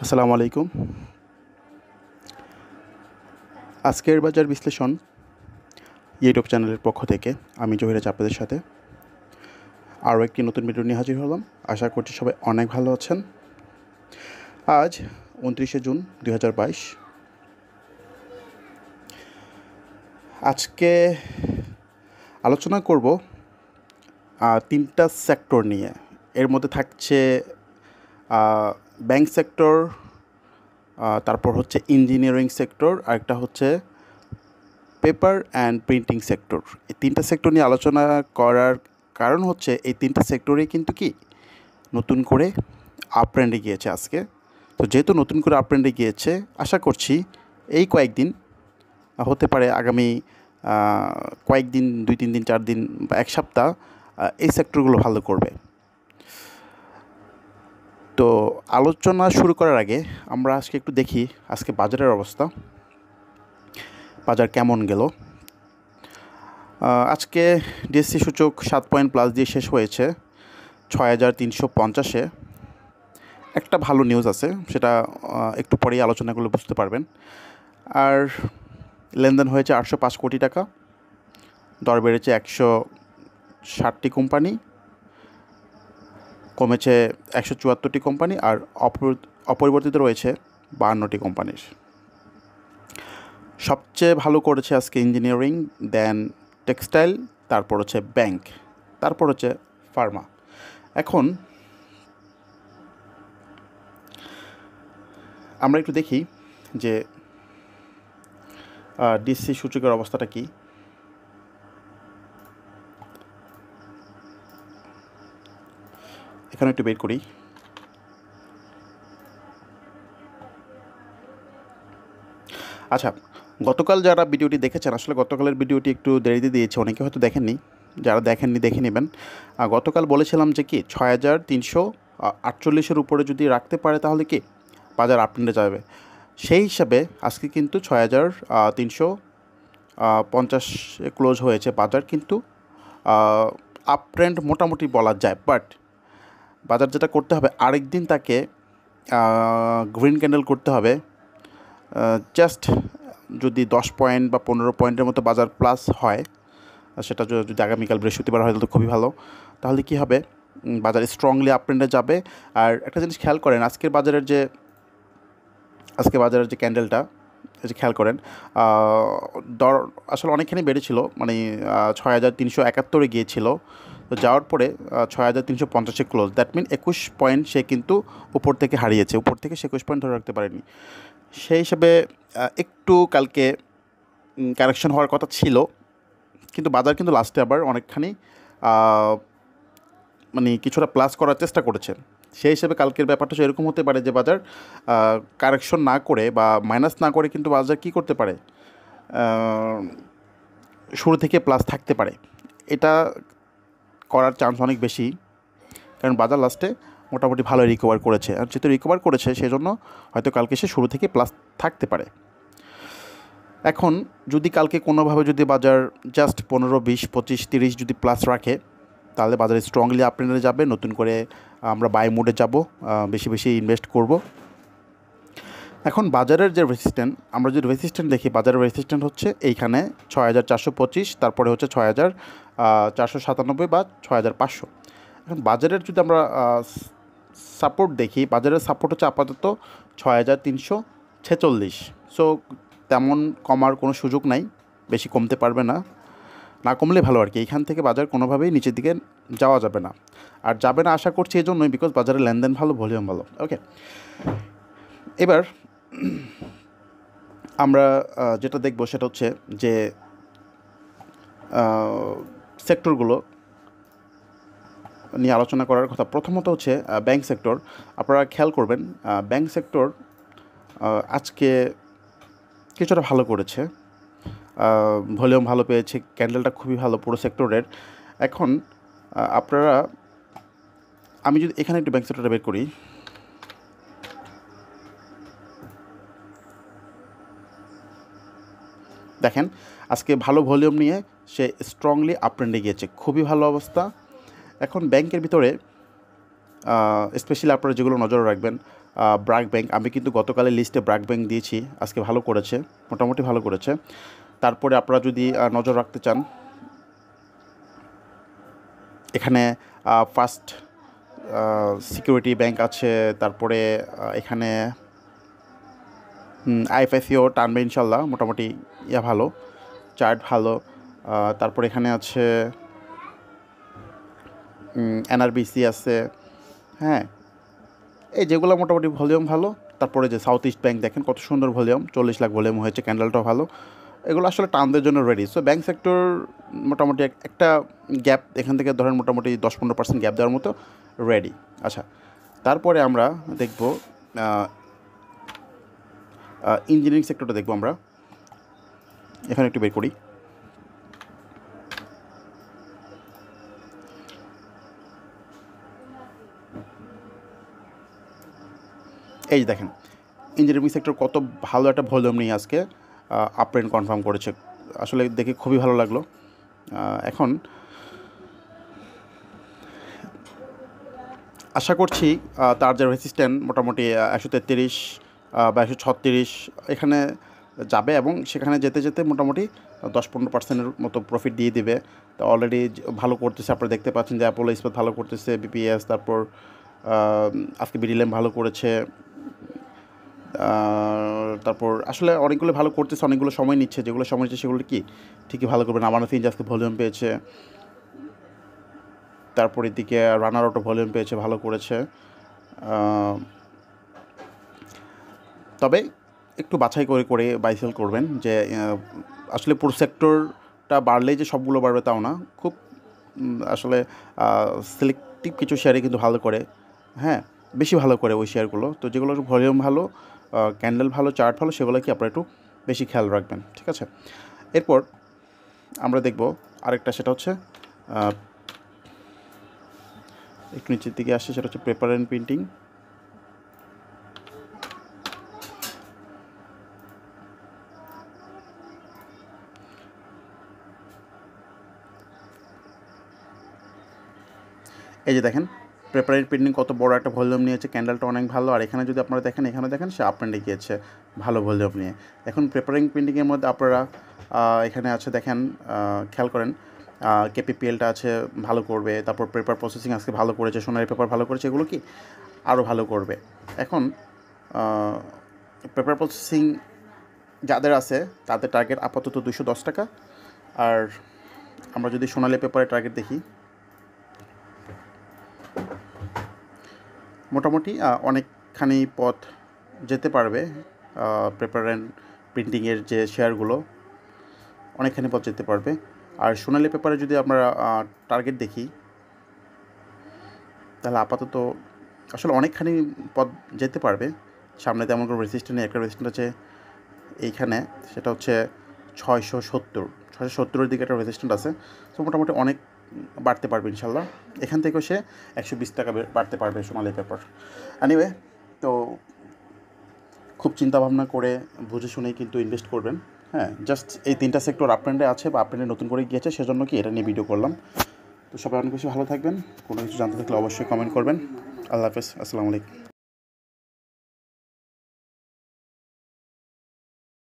আসসালামু আলাইকুম। আজকের বাজার বিশ্লেষণ ইউটিউব চ্যানেলের পক্ষ থেকে আমি জহির আপনাদের সাথে আরও একটি নতুন ভিডিও নিয়ে হাজির হলাম। আশা করছি সবাই অনেক ভালো আছেন। আজ 29শে জুন 2022। আজকে আলোচনা করব তিনটা সেক্টর নিয়ে। এর মধ্যে থাকছে ব্যাংক সেক্টর, তারপর হচ্ছে ইঞ্জিনিয়ারিং সেক্টর, আরেকটা হচ্ছে পেপার অ্যান্ড প্রিন্টিং সেক্টর। এই তিনটা সেক্টর নিয়ে আলোচনা করার কারণ হচ্ছে এই তিনটা সেক্টরেই কিন্তু কি নতুন করে আপট্রেন্ডে গিয়েছে আজকে। তো যেহেতু নতুন করে আপট্রেন্ডে গিয়েছে, আশা করছি এই কয়েকদিন, হতে পারে আগামী কয়েকদিন, 2-3 দিন, 4 দিন বা 1 সপ্তাহ, এই সেক্টরগুলো ভালো করবে। তো আলোচনা শুরু করার আগে আমরা আজকে একটু দেখি আজকে বাজারের অবস্থা, বাজার কেমন গেল। আজকে ডিএসসি সূচক 7 পয়েন্ট প্লাস দিয়ে শেষ হয়েছে 6350-এ। একটা ভালো নিউজ আছে, সেটা একটু পরেই আলোচনাগুলো বুঝতে পারবেন। আর লেনদেন হয়েছে 805 কোটি টাকা, দর বেড়েছে 160টি কোম্পানি, কমেছে 174টি কোম্পানি, আর অপরিবর্তিত রয়েছে 52টি কোম্পানির। সবচেয়ে ভালো করেছে আজকে ইঞ্জিনিয়ারিং, দেন টেক্সটাইল, তারপর হচ্ছে ব্যাংক, তারপর হচ্ছে ফার্মা। এখন আমরা একটু দেখি যে ডিএসসি সূচকের অবস্থাটা কী। এখানে একটু বের করি। আচ্ছা, গতকাল যারা ভিডিওটি দেখেছেন, আসলে গতকালের ভিডিওটি একটু দেরিতে দিয়েছে, অনেকে হয়তো দেখেননি। যারা দেখেননি দেখে নেবেন। গতকাল বলেছিলাম যে কি 6348-এর উপরে যদি রাখতে পারে তাহলে কি বাজার আপট্রেন্ডে যাবে। সেই হিসাবে আজকে কিন্তু 6350-এ ক্লোজ হয়েছে বাজার, কিন্তু আপট্রেন্ড মোটামুটি বলা যায়। বাট বাজার যেটা করতে হবে, আরেক দিন তাকে গ্রিন ক্যান্ডেল করতে হবে। জাস্ট যদি 10 পয়েন্ট বা 15 পয়েন্টের মতো বাজার প্লাস হয়, সেটা যদি আগামীকাল বৃহস্পতিবার হয় তাহলে খুবই ভালো। তাহলে কি হবে, বাজার স্ট্রংলি আপট্রেন্ডে যাবে। আর একটা জিনিস খেয়াল করেন, আজকে বাজারের যে ক্যান্ডেলটা, যে খেয়াল করেন, দর আসলে অনেকখানি বেড়েছিল, মানে 6371-এ গিয়েছিল। তো যাওয়ার পরে 6350-এ ক্লোজ। দ্যাট মিন 21 পয়েন্ট সে কিন্তু উপর থেকে হারিয়েছে, উপর থেকে সে 21 পয়েন্ট ধরে রাখতে পারেনি। সেই হিসাবে একটু কালকে কারেকশন হওয়ার কথা ছিল, কিন্তু বাজার কিন্তু লাস্টে আবার অনেকখানি মানে কিছুটা প্লাস করার চেষ্টা করেছে। সেই হিসেবে কালকের ব্যাপারটা এরকম হতে পারে যে বাজার কারেকশন না করে বা মাইনাস না করে কিন্তু বাজার কী করতে পারে, শুরু থেকে প্লাস থাকতে পারে। এটা করার চান্স অনেক বেশি, কারণ বাজার লাস্টে মোটামুটি ভালো রিকভার করেছে। আর যেহেতু রিকভার করেছে, সেজন্য হয়তো কালকে সে শুরু থেকে প্লাস থাকতে পারে। এখন যদি কালকে কোনোভাবে যদি বাজার জাস্ট 15, 20, 25, 30 যদি প্লাস রাখে, তাহলে বাজারে স্ট্রংলি আপট্রেন্ডে যাবে। নতুন করে আমরা বাই মোডে যাব, বেশি বেশি ইনভেস্ট করব। এখন বাজারের যে রেসিস্ট্যান্ট, আমরা যদি রেসিস্ট্যান্ট দেখি, বাজারের রেসিস্ট্যান্ট হচ্ছে এইখানে 6425, তারপরে হচ্ছে 6497 বা 6500। এখন বাজারের যদি আমরা সাপোর্ট দেখি, বাজারের সাপোর্ট হচ্ছে আপাতত 6346। সো তেমন কমার কোনো সুযোগ নাই, বেশি কমতে পারবে না, না কমলে ভালো আর কি। এইখান থেকে বাজার কোনোভাবেই নিচের দিকে যাওয়া যাবে না, আর যাবে না আশা করছি এই জন্যই, বিকজ বাজারের লেনদেন ভালো, ভলিউম ভালো। ওকে, এবার আমরা যেটা দেখব সেটা হচ্ছে যে সেক্টরগুলো নিয়ে আলোচনা করার কথা। প্রথমত হচ্ছে ব্যাংক সেক্টর। আপনারা খেয়াল করবেন, ব্যাংক সেক্টর আজকে কিছুটা ভালো করেছে, ভলিউম ভালো পেয়েছে, ক্যান্ডেলটা খুবই ভালো পুরো সেক্টরের। এখন আপনারা, আমি যদি এখানে একটু ব্যাংক সেক্টরটা বের করি, দেখেন আজকে ভালো ভলিউম নিয়ে সে স্ট্রংলি আপট্রেন্ডে গিয়েছে, খুবই ভালো অবস্থা। এখন ব্যাংকের ভিতরে স্পেশালি আপনারা যেগুলো নজর রাখবেন, ব্র্যাক ব্যাংক, আমি কিন্তু গতকালের লিস্টে ব্র্যাক ব্যাংক দিয়েছি, আজকে ভালো করেছে, মোটামুটি ভালো করেছে। তারপরে আপনারা যদি নজর রাখতে চান, এখানে ফার্স্ট সিকিউরিটি ব্যাংক আছে, তারপরে এখানে আইএফআইসিও টানবে ইনশাল্লাহ, মোটামুটি ভালো, চার্ট ভালো। তারপরে এখানে আছে এনআরবিসি আছে, হ্যাঁ, এই যেগুলো মোটামুটি ভলিউম ভালো। তারপরে যে সাউথ ইস্ট ব্যাংক দেখেন কত সুন্দর ভলিউম, 40 লাখ ভলিউম হয়েছে, ক্যান্ডেলটাও ভালো। এগুলো আসলে টানদের জন্য রেডি। সো ব্যাংক সেক্টর মোটামুটি একটা গ্যাপ এখান থেকে ধরেন মোটামুটি 10-15% গ্যাপ দেওয়ার মতো রেডি। আচ্ছা, তারপরে আমরা দেখব ইঞ্জিনিয়ারিং সেক্টরটা দেখব আমরা। এখানে একটু বের করি। এই দেখেন ইঞ্জিনিয়ারিং সেক্টর কত ভালো একটা ভলিউম নিয়ে আজকে আপ ট্রেন্ড কনফার্ম করেছে, আসলে দেখে খুবই ভালো লাগলো। এখন আশা করছি তার যে রেসিস্ট্যান্ট মোটামুটি 133 বা 136 এখানে যাবে, এবং সেখানে যেতে যেতে মোটামুটি 10-15%-এর মতো প্রফিট দিয়ে দিবে। তো অলরেডি ভালো করতেছে, আপনারা দেখতে পাচ্ছেন যে অ্যাপোলো ইস্পাত ভালো করতেছে, বিপিএস, তারপর আজকে বিডিএলএম ভালো করেছে, তারপর আসলে অনেকগুলো ভালো করতেছে, অনেকগুলো সময় নিচ্ছে, যেগুলো সময় নিচ্ছে সেগুলো কি ঠিকই ভালো করবেন। আমানত ইঞ্জ আজকে ভলিউম পেয়েছে, তারপর এদিকে রানার আউটও ভলিউম পেয়েছে, ভালো করেছে। তবে একটু বাছাই করে করে বাই সেল করবেন, যে আসলে পুরো সেক্টরটা বাড়লেই যে সবগুলো বাড়বে তাও না, খুব আসলে সিলেক্টিভ কিছু শেয়ারে কিন্তু ভালো করে, হ্যাঁ, বেশি ভালো করে ওই শেয়ারগুলো। তো যেগুলো ভলিউম ভালো, ক্যান্ডেল ভালো, চার্ট ভালো, সেগুলো কি আপনারা একটু বেশি খেয়াল রাখবেন, ঠিক আছে। এরপর আমরা দেখব আরেকটা, সেটা হচ্ছে একটু নিচের দিকে আসছে, সেটা হচ্ছে পেপার অ্যান্ড প্রিন্টিং। এই যে দেখেন পেপার অ্যান্ড প্রিন্টিং কত বড় একটা ভলিউম নিয়েছে, ক্যান্ডেলটা অনেক ভালো। আর এখানে যদি আপনারা দেখেন, এখানে দেখেন সে আপ ট্রেন্ডে গিয়েছে ভালো ভলিউম নিয়ে। এখন পেপার অ্যান্ড প্রিন্টিংয়ের মধ্যে আপনারা এখানে আছে দেখেন, খেয়াল করেন কেপিপিএলটা আছে ভালো করবে, তারপর পেপার প্রসেসিং আজকে ভালো করেছে, সোনালী পেপার ভালো করেছে, এগুলো কি আরও ভালো করবে। এখন পেপার প্রসেসিং যাদের আছে তাদের টার্গেট আপাতত 210 টাকা। আর আমরা যদি সোনালী পেপারের টার্গেট দেখি, মোটামুটি অনেকখানি পথ যেতে পারবে পেপার অ্যান্ড প্রিন্টিংয়ের যে শেয়ারগুলো, অনেকখানি পথ যেতে পারবে। আর সোনালী পেপারে যদি আমরা টার্গেট দেখি, তাহলে আপাতত আসলে অনেকখানি পথ যেতে পারবে। সামনে তেমন কোনো রেজিস্ট্যান্ট নেই, একটা রেজিস্ট্যান্ট আছে এইখানে, সেটা হচ্ছে 670-670-এর দিকে একটা রেজিস্ট্যান্ট আছে। তো মোটামুটি অনেক বাড়তে পারবে ইনশাল্লাহ। এখান থেকেও সে 120 টাকা বাড়তে পারবে সোনালী পেপার। এনিওয়ে, তো খুব চিন্তাভাবনা করে বুঝে শুনেই কিন্তু ইনভেস্ট করবেন। হ্যাঁ, জাস্ট এই 3টা সেক্টর আপ ট্রেন্ডে আছে বা আপ ট্রেন্ডে নতুন করে গিয়েছে, সেজন্য কি এটা নিয়ে ভিডিও করলাম। তো সবাই অনেক বেশি ভালো থাকবেন, কোনো কিছু জানতে থাকলে অবশ্যই কমেন্ট করবেন। আল্লাহ হাফেজ, আসসালামু আলাইকুম।